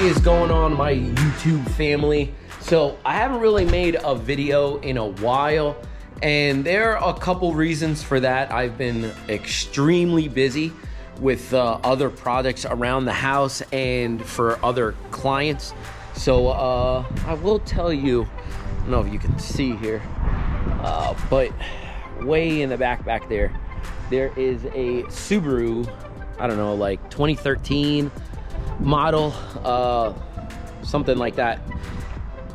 is going on, my YouTube family? So I haven't really made a video in a while, and there are a couple reasons for that. I've been extremely busy with other projects around the house and for other clients. So I will tell you, I don't know if you can see here, but way in the back there is a Subaru, I don't know, like 2013 model, something like that.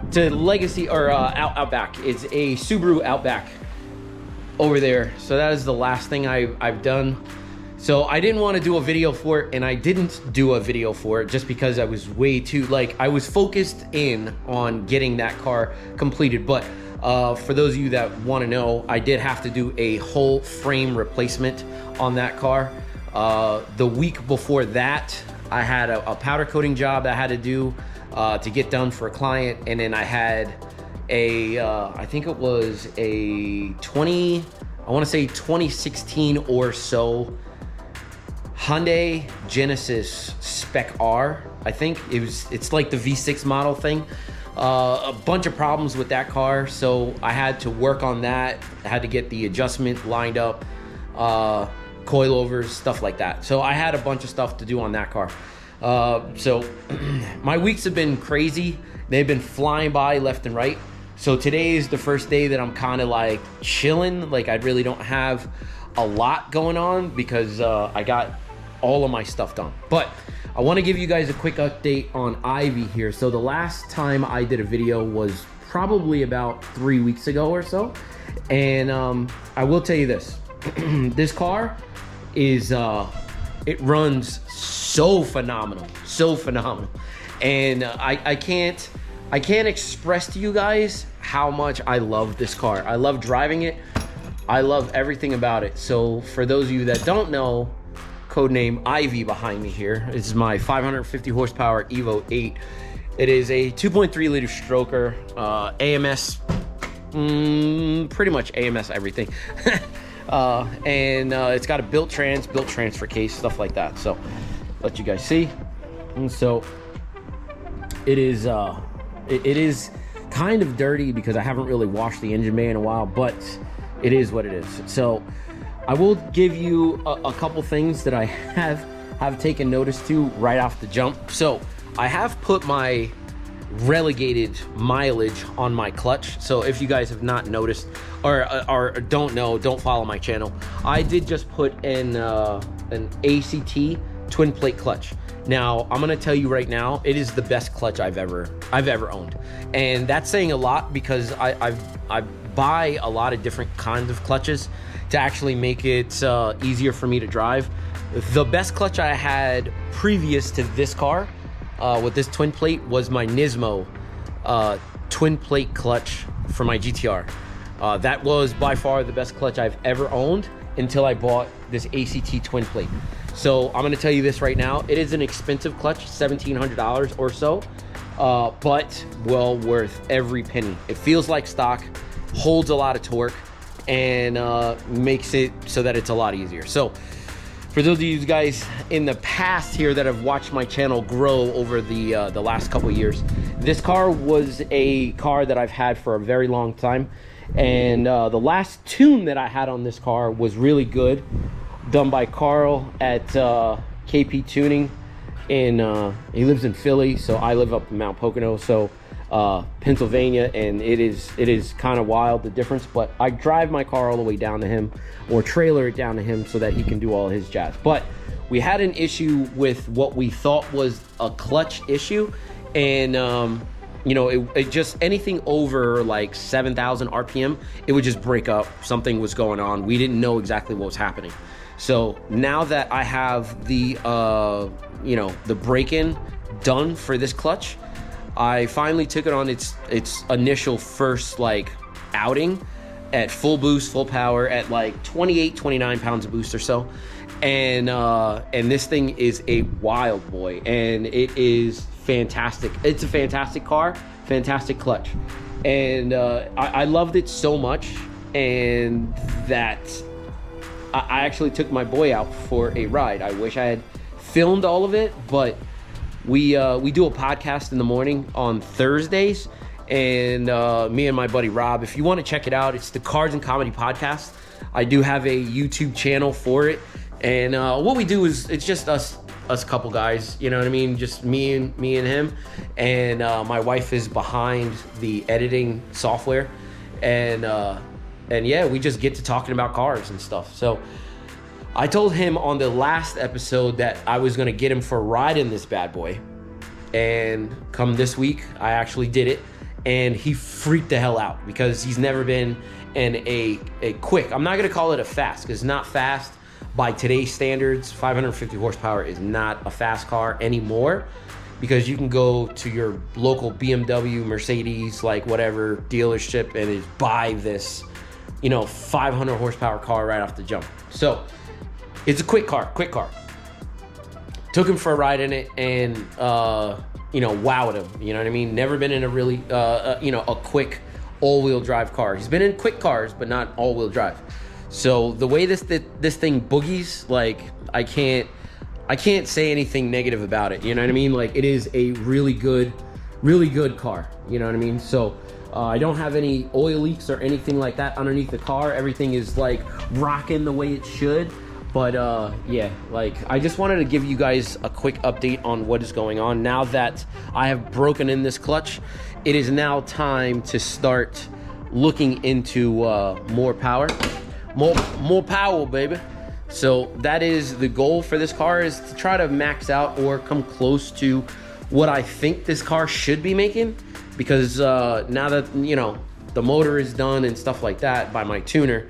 It's a legacy, or Outback. It's a Subaru Outback over there. So that is the last thing I've done. So I didn't want to do a video for it, and I didn't do a video for it just because I was way too, I was focused in on getting that car completed. But for those of you that want to know, I did have to do a whole frame replacement on that car. The week before that, I had a powder coating job that I had to do to get done for a client, and then I had a I think it was a 2016 or so Hyundai Genesis Spec R. I think it's like the V6 model thing. A bunch of problems with that car, so I had to work on that. I had to get the adjustment lined up, coilovers, stuff like that. So I had a bunch of stuff to do on that car. So my weeks have been crazy. They've been flying by left and right. So today is the first day that I'm kind of like chilling. Like I really don't have a lot going on because I got all of my stuff done. But I want to give you guys a quick update on Ivy here. So the last time I did a video was probably about 3 weeks ago or so. And I will tell you this, this car is, it runs so phenomenal. And I can't express to you guys how much I love this car. I love driving it. I love everything about it. So for those of you that don't know, codename Ivy behind me here. This is my 550 horsepower Evo 8. It is a 2.3 liter stroker, AMS, pretty much AMS everything. And it's got a built transfer case, stuff like that. So let you guys see. And so it is kind of dirty because I haven't really washed the engine bay in a while, but it is what it is. So I will give you a couple things that I have taken notice to right off the jump. So I have put my relegated mileage on my clutch. So if you guys have not noticed or don't know, don't follow my channel, I did just put in an ACT twin plate clutch. Now I'm gonna tell you right now, it is the best clutch I've ever owned, and that's saying a lot because I buy a lot of different kinds of clutches to actually make it easier for me to drive. The best clutch I had previous to this car with this twin plate was my Nismo twin plate clutch for my GTR. That was by far the best clutch I've ever owned until I bought this ACT twin plate. So I'm gonna tell you this right now, it is an expensive clutch, $1,700 or so, but well worth every penny. It feels like stock, holds a lot of torque, and makes it so that it's a lot easier. So for those of you guys in the past here that have watched my channel grow over the last couple of years, this car was a car that I've had for a very long time, and the last tune that I had on this car was really good, done by Carl at KpTuning. He lives in Philly, so I live up in Mount Pocono, so Pennsylvania, and it is kind of wild, the difference. But I drive my car all the way down to him, or trailer it down to him, so that he can do all his jazz. But we had an issue with what we thought was a clutch issue, and you know, it just, anything over like 7,000 RPM, it would just break up. Something was going on. We didn't know exactly what was happening. So now that I have the you know, the break-in done for this clutch, I finally took it on its initial first like outing at full boost, full power at like 29 pounds of boost or so, and this thing is a wild boy, and it is fantastic. It's a fantastic car, fantastic clutch, and I loved it so much, and that I actually took my boy out for a ride. I wish I had filmed all of it, but we do a podcast in the morning on Thursdays, and me and my buddy Rob, if you want to check it out, it's the Cars and Comedy Podcast. I do have a YouTube channel for it, and what we do is it's just us couple guys, you know what I mean? Just me and him, and my wife is behind the editing software, and yeah, we just get to talking about cars and stuff. So I told him on the last episode that I was gonna get him for a ride in this bad boy, and come this week, I actually did it, and he freaked the hell out because he's never been in a quick, I'm not gonna call it a fast, because it's not fast by today's standards. 550 horsepower is not a fast car anymore, because you can go to your local BMW, Mercedes, like whatever dealership, and just buy this, 500 horsepower car right off the jump. So it's a quick car. Took him for a ride in it, and wowed him. You know what I mean? Never been in a really a quick all-wheel drive car. He's been in quick cars, but not all-wheel drive. So the way this thing boogies, like I can't say anything negative about it. You know what I mean? Like, it is a really good car. You know what I mean? So I don't have any oil leaks or anything like that underneath the car. Everything is like rocking the way it should. But yeah, like I just wanted to give you guys a quick update on what is going on. Now that I have broken in this clutch, it is now time to start looking into more power. More power, baby. So that is the goal for this car, is to try to max out or come close to what I think this car should be making, because now that the motor is done and stuff like that by my tuner,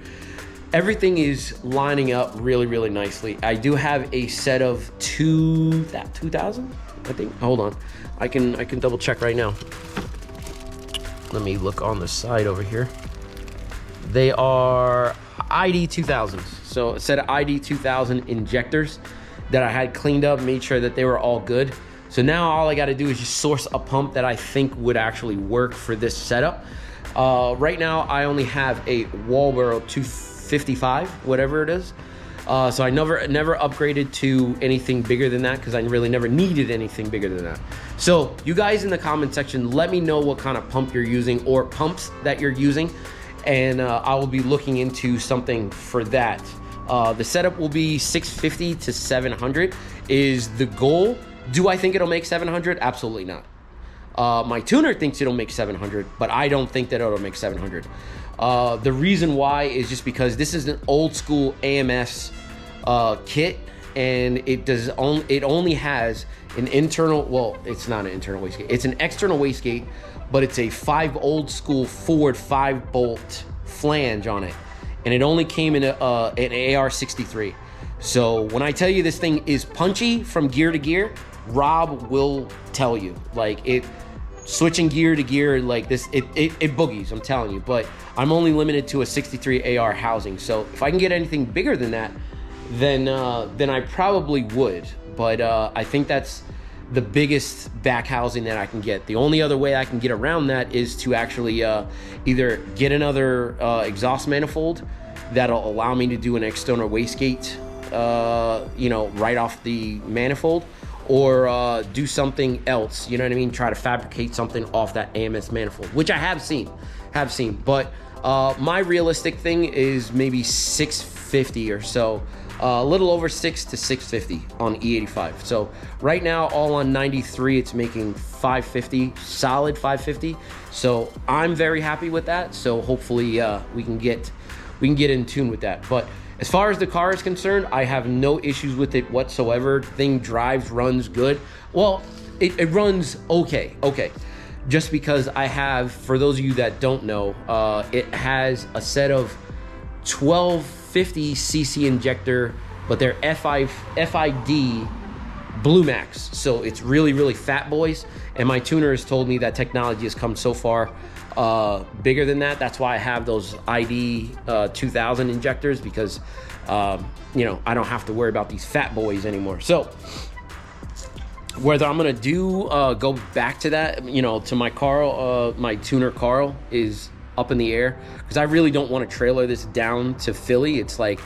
everything is lining up really nicely. I do have a set of 2000, I think. Hold on, I can double check right now. Let me look on the side over here. They are ID 2000s. So a set of ID 2000 injectors that I had cleaned up, made sure that they were all good. So now all I got to do is just source a pump that I think would actually work for this setup. Right now I only have a Walboro 255, whatever it is. So I never upgraded to anything bigger than that, because I really never needed anything bigger than that. So you guys in the comment section, let me know what kind of pump you're using, or pumps that you're using, and I will be looking into something for that. The setup will be 650 to 700 is the goal. Do I think it'll make 700? Absolutely not. My tuner thinks it'll make 700, but I don't think that it'll make 700. The reason why is just because this is an old school AMS kit, and it only has an internal, well, it's not an internal wastegate, it's an external wastegate, but it's a old school Ford 5-bolt flange on it, and it only came in an AR63. So when I tell you this thing is punchy from gear to gear, Rob will tell you, like, it switching gear to gear like this, it boogies, I'm telling you. But I'm only limited to a 63 AR housing, so if I can get anything bigger than that, then I probably would. But I think that's the biggest back housing that I can get. The only other way I can get around that is to actually either get another exhaust manifold that'll allow me to do an external wastegate, right off the manifold, or do something else, you know what I mean? Try to fabricate something off that AMS manifold, which I have seen. But my realistic thing is maybe 650 or so, a little over 6 to 650 on E85. So right now, all on 93, it's making 550, solid 550. So I'm very happy with that. So hopefully we can get in tune with that. But as far as the car is concerned, I have no issues with it whatsoever. Thing drives, runs good. Well, it runs okay. Just because I have, for those of you that don't know, it has a set of 1250cc injector, but they're FID Blue Max. So it's really fat boys. And my tuner has told me that technology has come so far bigger than that. That's why I have those ID 2000 injectors, because I don't have to worry about these fat boys anymore. So whether I'm gonna go back to that, to my Carl, my tuner Carl, is up in the air, because I really don't want to trailer this down to Philly. It's like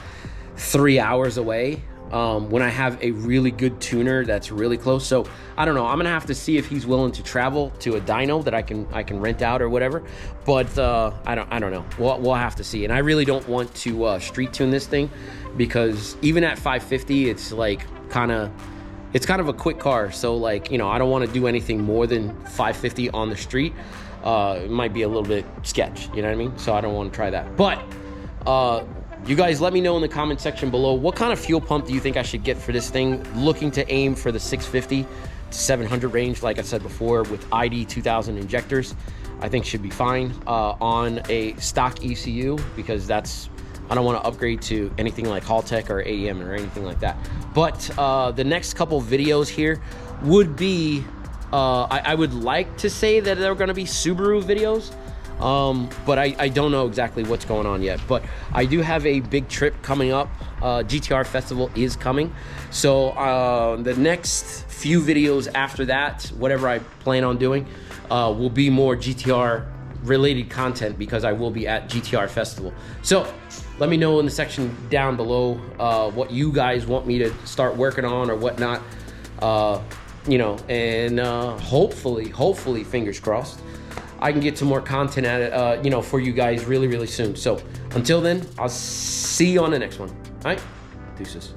3 hours away. when I have a really good tuner that's really close. So I don't know, I'm gonna have to see if he's willing to travel to a dyno that I can rent out or whatever. But I don't know. We'll have to see. And I really don't want to street tune this thing, because even at 550, it's like kind of a quick car. So like, you know, I don't want to do anything more than 550 on the street. It might be a little bit sketch, you know what I mean? So I don't want to try that. But you guys let me know in the comment section below, what kind of fuel pump do you think I should get for this thing? Looking to aim for the 650 to 700 range, like I said before, with ID 2000 injectors. I think should be fine on a stock ECU, because I don't want to upgrade to anything like Haltech or AEM or anything like that. But the next couple videos here would be, I would like to say that they're going to be Subaru videos. But I don't know exactly what's going on yet. But I do have a big trip coming up. GTR Festival is coming. So the next few videos after that, whatever I plan on doing, will be more GTR related content, because I will be at GTR Festival. So let me know in the section down below what you guys want me to start working on or whatnot. You know, and hopefully, fingers crossed, I can get some more content at it, you know, for you guys really, really soon. So until then, I'll see you on the next one. All right, deuces.